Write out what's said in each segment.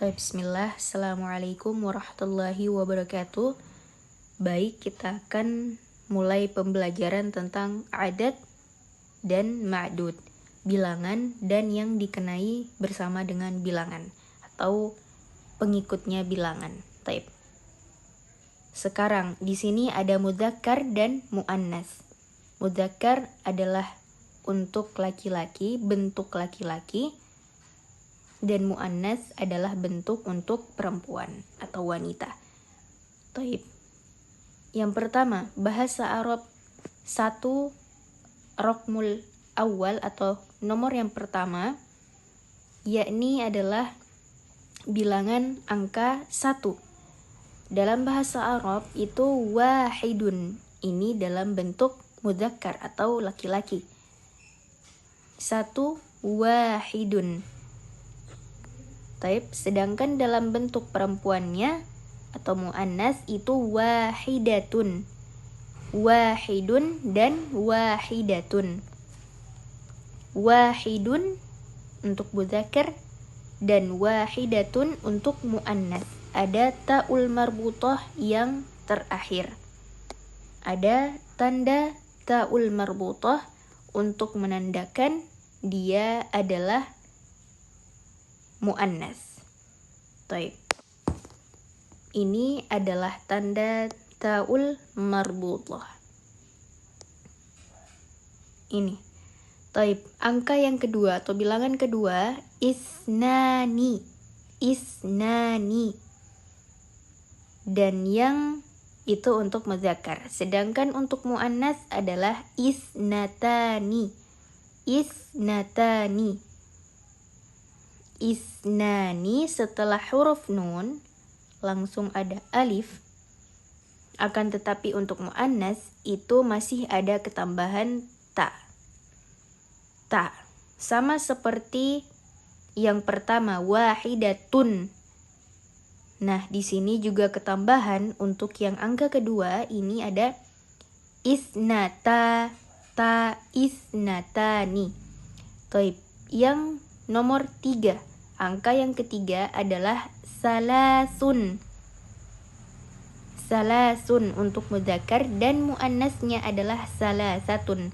Bismillah, Assalamualaikum warahmatullahi wabarakatuh. Baik, kita akan mulai pembelajaran tentang adat dan ma'dud, bilangan dan yang dikenai bersama dengan bilangan atau pengikutnya bilangan. Taib. Sekarang di sini ada mudzakkar dan muannas. Mudzakkar adalah untuk laki-laki, bentuk laki-laki, dan muannas adalah bentuk untuk perempuan atau wanita. Taib. Yang pertama, bahasa Arab 1 rokmul awal atau nomor yang pertama, yakni adalah bilangan angka 1. Dalam bahasa Arab itu wahidun, ini dalam bentuk mudzakkar atau laki-laki. 1 wahidun. Taib, sedangkan dalam bentuk perempuannya atau muannas itu wahidatun. Wahidun dan wahidatun. Wahidun untuk mudzakkar dan wahidatun untuk muannas. Ada ta'ul marbutah yang terakhir. Ada tanda ta'ul marbutah untuk menandakan dia adalah muannas. Taib. Ini adalah tanda ta'ul marbutah. Ini. Taib. Angka yang kedua atau bilangan kedua isnani. Isnani. Dan yang itu untuk mudzakkar. Sedangkan untuk muannas adalah isnatani. Isnatani. Isnani setelah huruf nun langsung ada alif. Akan tetapi untuk muannas itu masih ada ketambahan ta. Ta. Sama seperti yang pertama wahidatun. Nah, di sini juga ketambahan untuk yang angka kedua ini ada isnata, ta isnatani. Taib. Yang nomor 3. Angka yang ketiga adalah salasun. Salasun untuk mudzakkar dan muannasnya adalah salasatun.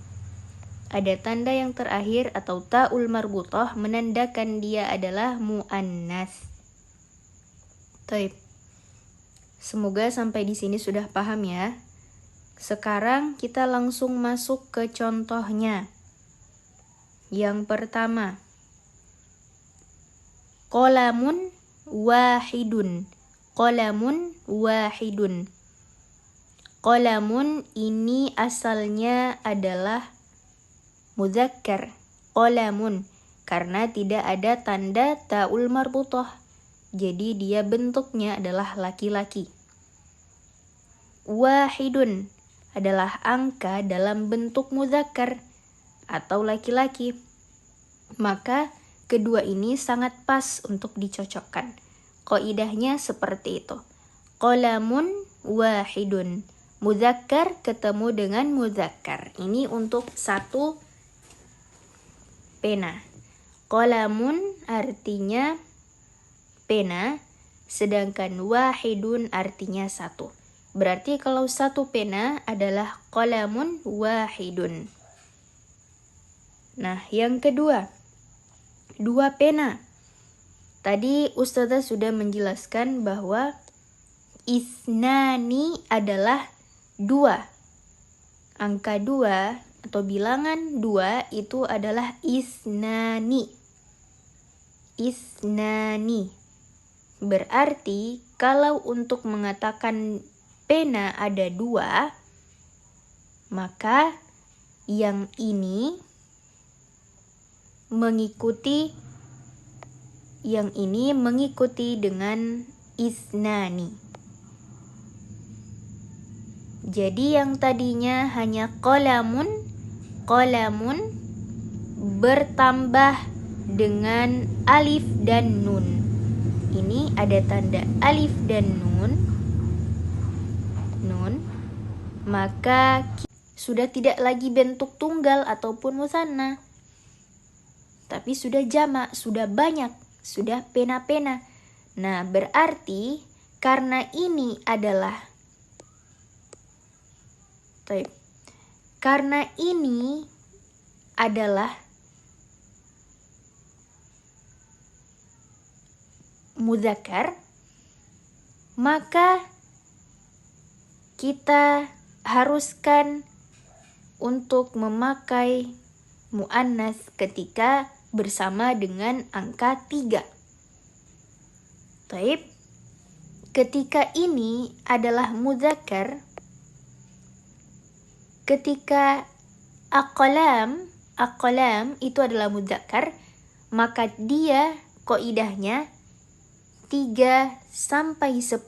Ada tanda yang terakhir atau ta'ul marbutah menandakan dia adalah muannas. Taib. Semoga sampai di sini sudah paham ya. Sekarang kita langsung masuk ke contohnya. Yang pertama, qalamun wahidun. Qalamun wahidun. Qalamun ini asalnya adalah mudzakkar. Qalamun. Karena tidak ada tanda ta'ul marbutah. Jadi dia bentuknya adalah laki-laki. Wahidun adalah angka dalam bentuk mudzakkar atau laki-laki. Maka kedua ini sangat pas untuk dicocokkan. Qaidahnya seperti itu. Qalamun wahidun. Mudzakkar ketemu dengan mudzakkar. Ini untuk satu pena. Qalamun artinya pena, sedangkan wahidun artinya satu. Berarti kalau satu pena adalah qalamun wahidun. Nah, yang kedua, 2 pena. Tadi Ustazah sudah menjelaskan bahwa isnani adalah 2. Angka 2 atau bilangan 2 itu adalah isnani. Isnani. Berarti kalau untuk mengatakan pena ada 2, maka yang ini mengikuti dengan isnani. Jadi yang tadinya hanya qalamun bertambah dengan alif dan nun. Ini ada tanda alif dan nun, maka sudah tidak lagi bentuk tunggal ataupun musanna. tapi sudah jamak, sudah banyak, sudah pena-pena. Nah, berarti karena ini adalah mudzakkar, maka kita haruskan untuk memakai muannas ketika bersama dengan angka 3. Ketika ini adalah mudzakkar, ketika aqlam itu adalah mudzakkar, maka dia qaidahnya 3 sampai 10,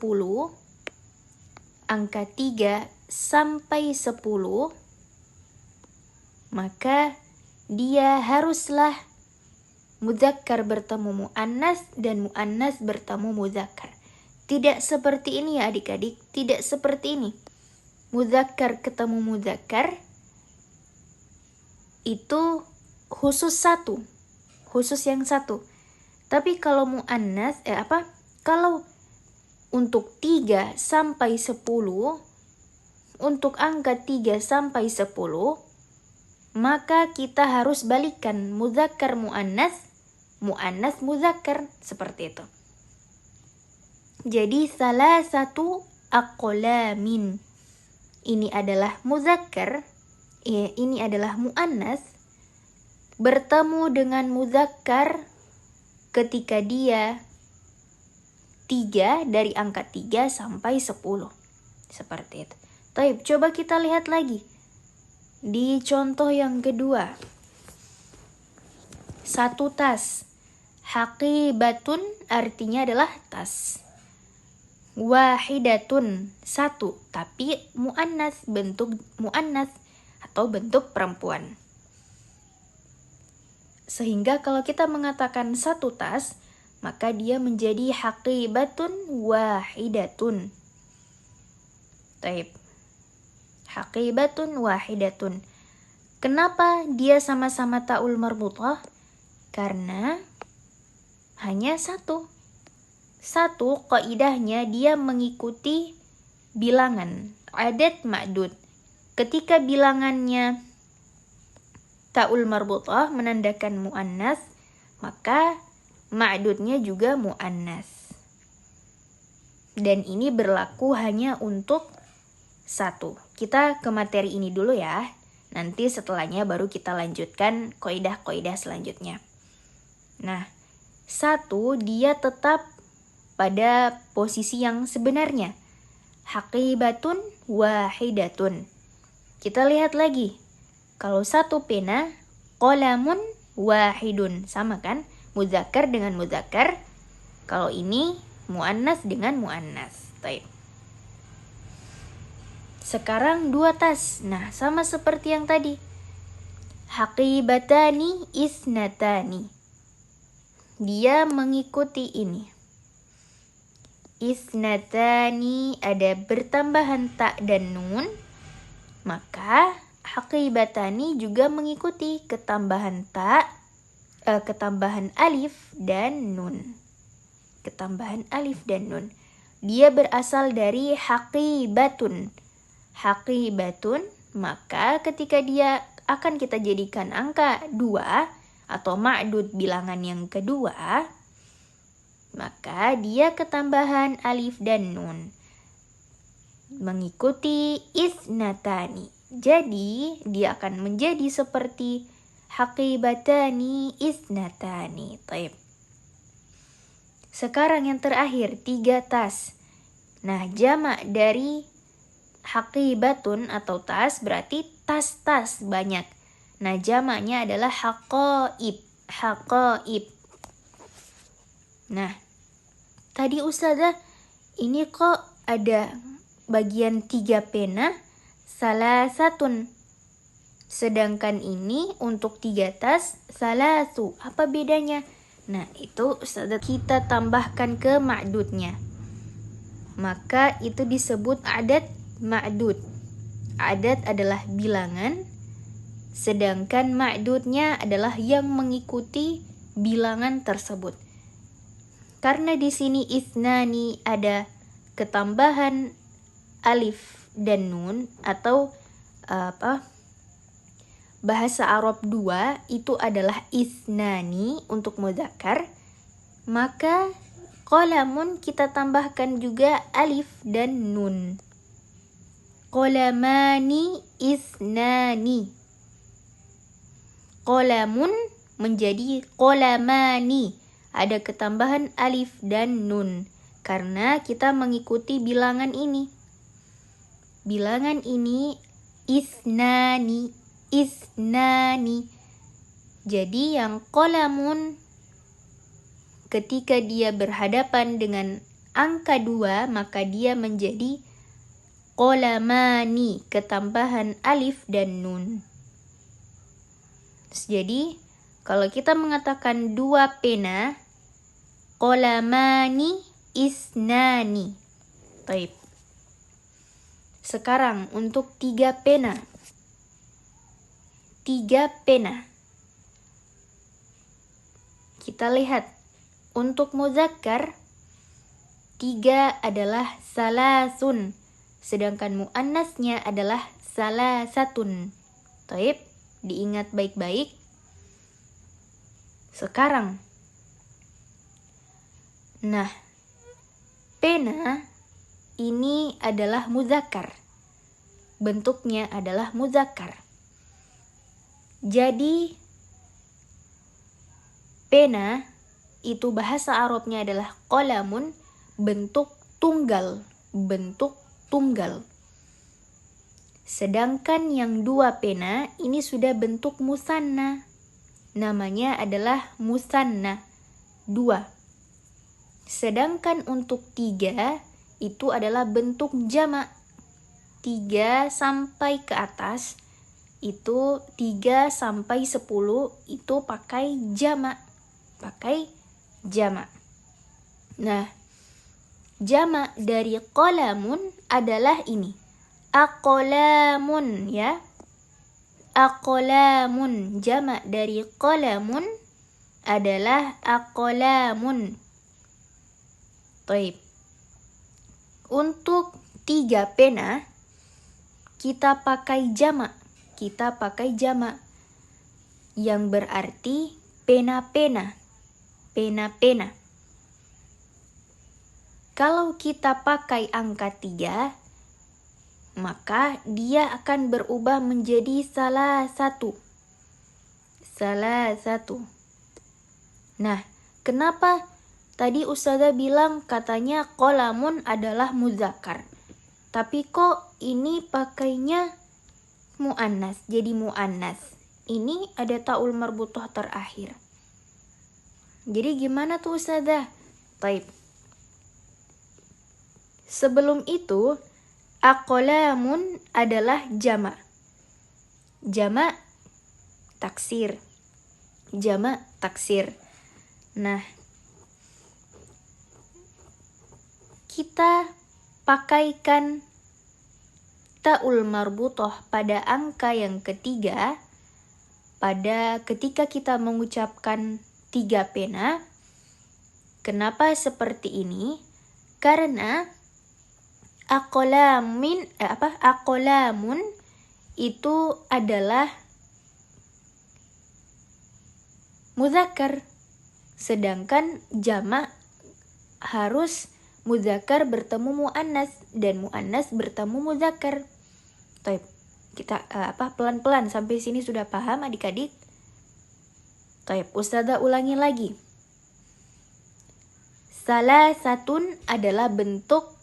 angka 3 sampai 10, maka dia haruslah mudzakkar bertemu muannas dan muannas bertemu mudzakkar. Tidak seperti ini ya adik-adik, tidak seperti ini. Mudzakkar ketemu mudzakkar itu khusus yang satu. Tapi kalau muannas kalau untuk 3 sampai 10, untuk angka 3 sampai 10, maka kita harus balikkan mudzakkar muannas, muannas mudzakkar, seperti itu. Jadi salah satu aqlamin, ini adalah mudzakkar, ini adalah muannas, bertemu dengan mudzakkar ketika dia 3 dari angka 3 sampai 10. Seperti itu. Taib, coba kita lihat lagi. Di contoh yang kedua. 1 tas. Haqibatun artinya adalah tas. Wahidatun 1, tapi muannas, bentuk muannas atau bentuk perempuan. Sehingga kalau kita mengatakan 1 tas, maka dia menjadi haqibatun wahidatun. Taib. Haqibatun wahidatun. Kenapa dia sama-sama ta'ul marbutah? Karena hanya 1. 1 qaidahnya dia mengikuti bilangan adad ma'dud. Ketika bilangannya ta'ul marbutah menandakan muannas, maka ma'dudnya juga muannas. Dan ini berlaku hanya untuk 1. Kita ke materi ini dulu ya. Nanti setelahnya baru kita lanjutkan qaidah-qaidah selanjutnya. Nah, 1 dia tetap pada posisi yang sebenarnya. Haqibatun wahidatun. Kita lihat lagi. Kalau 1 pena, qalamun wahidun. Sama kan? Mudzakkar dengan mudzakkar. Kalau ini muannas dengan muannas. Taib. Sekarang 2 tas. Nah, sama seperti yang tadi. Haqibatani isnatani. Dia mengikuti ini. Isnatani ada bertambahan ta dan nun, maka haqibatani juga mengikuti ketambahan ta, ketambahan alif dan nun. Ketambahan alif dan nun. Dia berasal dari haqibatun. Haqibatun, maka ketika dia akan kita jadikan angka 2 atau ma'dud bilangan yang kedua, maka dia ketambahan alif dan nun mengikuti isnatani. Jadi dia akan menjadi seperti haqibatani isnatani. Taib. Sekarang yang terakhir 3 tas. Nah, jamak dari haqibatun atau tas berarti tas-tas banyak. Nah, jamaknya adalah haqaib. Haqaib. Nah, tadi Ustazah, ini kok ada bagian 3 pena, salasatun. Sedangkan ini untuk 3 tas, salasu. Apa bedanya? Nah, itu Ustazah kita tambahkan ke ma'dudnya. Maka itu disebut adad ma'dud. Adad adalah bilangan, sedangkan ma'dudnya adalah yang mengikuti bilangan tersebut. Karena di sini isnani ada ketambahan alif dan nun atau bahasa Arab 2 itu adalah isnani untuk mudzakkar, maka qalamun kita tambahkan juga alif dan nun. Qalamani isnani. Qalamun menjadi qalamani. Ada ketambahan alif dan nun karena kita mengikuti bilangan ini. Bilangan ini isnani, isnani. Jadi yang qalamun ketika dia berhadapan dengan angka 2 maka dia menjadi qalamani, ketambahan alif dan nun. Jadi kalau kita mengatakan 2 pena, qalamani isnani. Baik. Sekarang untuk 3 pena. 3 pena. Kita lihat. Untuk muzakkar, 3 adalah salasun. Sedangkan muannasnya adalah salasatun. Taib, diingat baik-baik. Sekarang. Nah, pena ini adalah muzakkar. Bentuknya adalah muzakkar. Jadi, pena itu bahasa Arabnya adalah qalamun, bentuk tunggal. Bentuk tunggal. Sedangkan yang 2 pena ini sudah bentuk musanna. Namanya adalah musanna. 2. Sedangkan untuk 3 itu adalah bentuk jamak. 3 sampai ke atas itu 3 sampai 10 itu pakai jamak. Pakai jamak. Nah, jamak dari qalamun adalah ini. Aqlamun ya. Aqlamun. Jamak dari qalamun adalah aqlamun. Baik. Untuk 3 pena kita pakai jamak. Kita pakai jamak. Yang berarti pena-pena. Pena-pena. Kalau kita pakai angka 3, maka dia akan berubah menjadi salah satu. Salah satu. Nah, kenapa tadi Ustazah bilang katanya qalamun adalah muzakkar. Tapi kok ini pakainya muannas, jadi muannas. Ini ada ta'ul marbutah terakhir. Jadi gimana tuh Ustazah? Baik. Sebelum itu, aqlamun adalah jamak. Jamak taksir. Jamak taksir. Nah, kita pakaikan ta'ul marbutah pada angka yang ketiga pada ketika kita mengucapkan 3 pena. Kenapa seperti ini? Karena aqlamun itu adalah muzakkar, sedangkan jamak harus muzakkar bertemu muannas dan muannas bertemu muzakkar. Baik, kita pelan-pelan sampai sini sudah paham adik-adik? Baik, Ustazah ulangi lagi. Salah satun adalah bentuk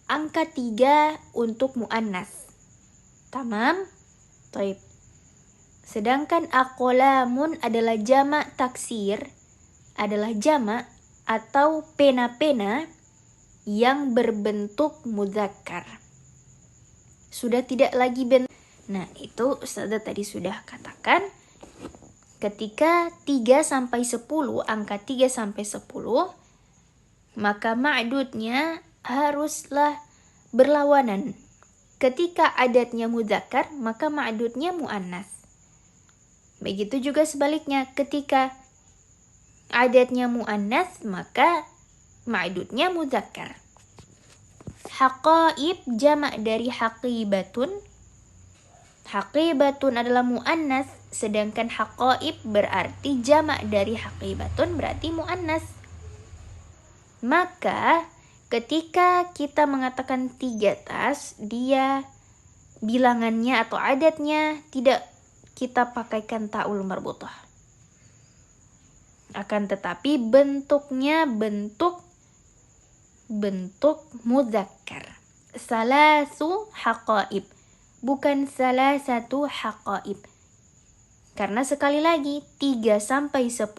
angka 3 untuk muannas. Tamam? Baik. Sedangkan aqlamun adalah jamak taksir, adalah jamak atau pena-pena yang berbentuk muzakkar. Sudah tidak lagi Nah, itu Ustazah tadi sudah katakan ketika 3 sampai 10, angka 3 sampai 10, maka ma'dudnya haruslah berlawanan. Ketika adatnya muzakkar, maka ma'dudnya muannas. Begitu juga sebaliknya, ketika adatnya muannas, maka ma'dudnya mudzakkar. Haqaib jamak dari haqibatun. Haqibatun adalah muannas, sedangkan haqaib berarti jamak dari haqibatun berarti muannas. Maka ketika kita mengatakan 3 tas, dia bilangannya atau adatnya tidak kita pakaikan ta'ul marbutah. Akan tetapi bentuknya bentuk mudzakkar. Salasu haqaib, bukan salah satu haqaib. Karena sekali lagi 3 sampai 10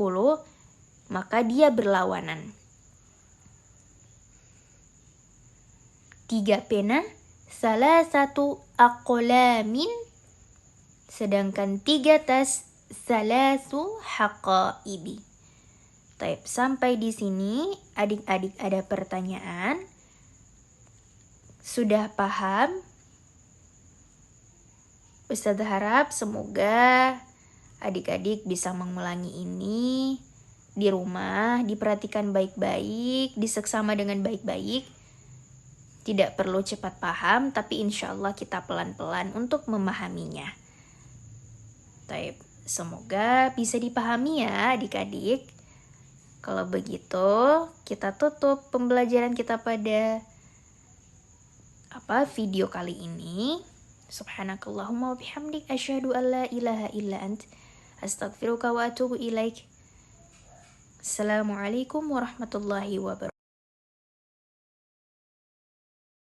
maka dia berlawanan. 3 pena, salah satu aqlamin, sedangkan 3 tas, salasu haqaibi. Taib, sampai di sini adik-adik ada pertanyaan? Sudah paham? Ustaz harap semoga adik-adik bisa mengulangi ini di rumah, diperhatikan baik-baik, diseksama dengan baik-baik. Tidak perlu cepat paham, tapi insya Allah kita pelan-pelan untuk memahaminya. Taib, semoga bisa dipahami ya adik-adik. Kalau begitu, kita tutup pembelajaran kita pada video kali ini. Subhanakallahumma wa bihamdik asyhadu an la ilaha illa ant astaghfiruka wa atubu ilaik. Assalamualaikum warahmatullahi wabarakatuh.